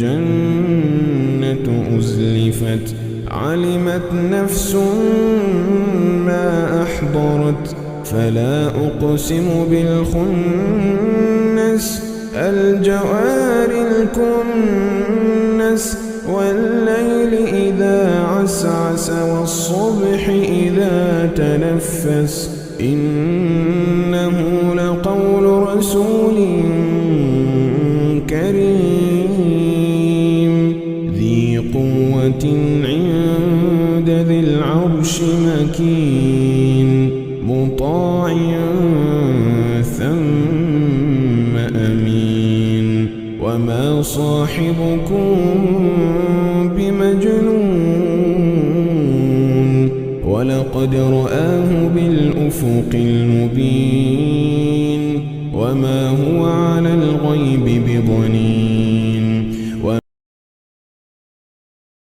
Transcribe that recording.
الجنة أزلفت علمت نفس ما أحضرت فلا أقسم بالخنس الجوار الكنس والليل إذا عسعس والصبح إذا تنفس إنه لقول رسول كريم ذي قوة عند ذي العرش مكين مطاع ثم أمين وما صاحبكم بمجنون ولقد رآه بالأفق المبين وما هو على الغيب بضنين